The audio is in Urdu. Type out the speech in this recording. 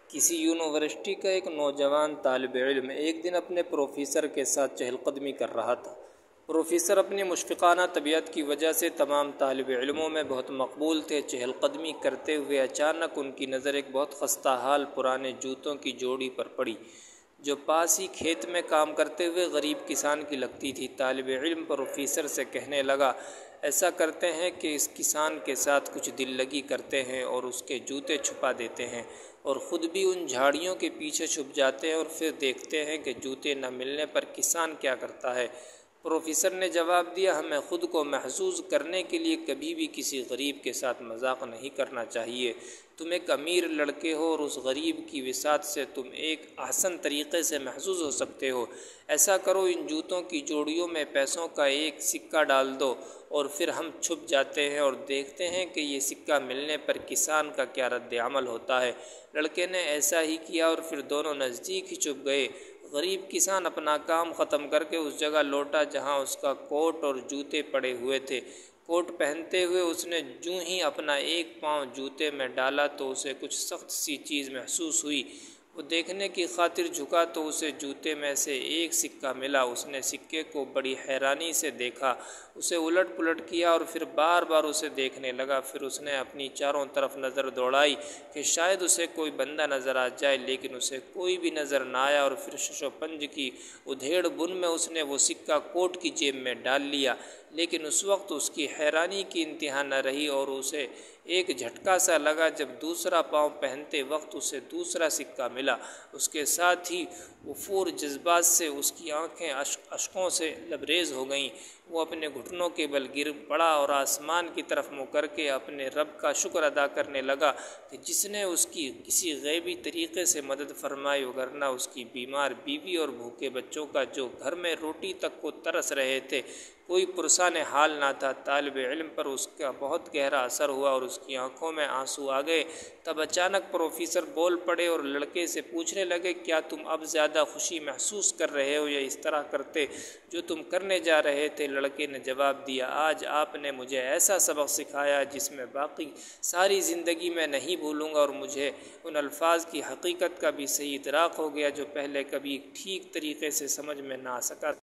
کسی یونیورسٹی کا ایک نوجوان طالب علم ایک دن اپنے پروفیسر کے ساتھ چہل قدمی کر رہا تھا۔ پروفیسر اپنی مشفقانہ طبیعت کی وجہ سے تمام طالب علموں میں بہت مقبول تھے۔ چہل قدمی کرتے ہوئے اچانک ان کی نظر ایک بہت خستہ حال پرانے جوتوں کی جوڑی پر پڑی، جو پاس ہی کھیت میں کام کرتے ہوئے غریب کسان کی لگتی تھی۔ طالب علم پروفیسر سے کہنے لگا، ایسا کرتے ہیں کہ اس کسان کے ساتھ کچھ دل لگی کرتے ہیں اور اس کے جوتے چھپا دیتے ہیں، اور خود بھی ان جھاڑیوں کے پیچھے چھپ جاتے ہیں، اور پھر دیکھتے ہیں کہ جوتے نہ ملنے پر کسان کیا کرتا ہے۔ پروفیسر نے جواب دیا، ہمیں خود کو محظوظ کرنے کے لیے کبھی بھی کسی غریب کے ساتھ مذاق نہیں کرنا چاہیے۔ تم ایک امیر لڑکے ہو اور اس غریب کی وسعت سے تم ایک احسن طریقے سے محظوظ ہو سکتے ہو۔ ایسا کرو، ان جوتوں کی جوڑیوں میں پیسوں کا ایک سکہ ڈال دو، اور پھر ہم چھپ جاتے ہیں اور دیکھتے ہیں کہ یہ سکہ ملنے پر کسان کا کیا رد عمل ہوتا ہے۔ لڑکے نے ایسا ہی کیا اور پھر دونوں نزدیک ہی چھپ گئے۔ غریب کسان اپنا کام ختم کر کے اس جگہ لوٹا جہاں اس کا کوٹ اور جوتے پڑے ہوئے تھے۔ کوٹ پہنتے ہوئے اس نے جوں ہی اپنا ایک پاؤں جوتے میں ڈالا تو اسے کچھ سخت سی چیز محسوس ہوئی۔ وہ دیکھنے کی خاطر جھکا تو اسے جوتے میں سے ایک سکہ ملا۔ اس نے سکے کو بڑی حیرانی سے دیکھا، اسے الٹ پلٹ کیا اور پھر بار بار اسے دیکھنے لگا۔ پھر اس نے اپنی چاروں طرف نظر دوڑائی کہ شاید اسے کوئی بندہ نظر آ جائے، لیکن اسے کوئی بھی نظر نہ آیا، اور پھر شش و پنج کی ادھیڑ بن میں اس نے وہ سکہ کوٹ کی جیب میں ڈال لیا۔ لیکن اس وقت اس کی حیرانی کی انتہا نہ رہی اور اسے ایک جھٹکا سا لگا جب دوسرا پاؤں پہنتے وقت اسے دوسرا سکہ ملا۔ اس کے ساتھ ہی وفور جذبات سے اس کی آنکھیں اشکوں سے لبریز ہو گئیں۔ وہ اپنے گھٹنوں کے بل گر پڑا اور آسمان کی طرف منہ کر کے اپنے رب کا شکر ادا کرنے لگا کہ جس نے اس کی کسی غیبی طریقے سے مدد فرمائی، وگرنہ اس کی بیمار بیوی اور بھوکے بچوں کا جو گھر میں روٹی تک کو ترس رہے تھے کوئی پرسان حال نہ تھا۔ طالب علم پر اس کا بہت گہرا اثر ہوا اور اس کی آنکھوں میں آنسو آ گئے۔ تب اچانک پروفیسر بول پڑے اور لڑکے سے پوچھنے لگے، کیا تم اب زیادہ خوشی محسوس کر رہے ہو یا اس طرح کرتے جو تم کرنے جا رہے تھے؟ لڑکے نے جواب دیا، آج آپ نے مجھے ایسا سبق سکھایا جس میں باقی ساری زندگی میں نہیں بھولوں گا، اور مجھے ان الفاظ کی حقیقت کا بھی صحیح ادراک ہو گیا جو پہلے کبھی ٹھیک طریقے سے سمجھ میں نہ آ سکا۔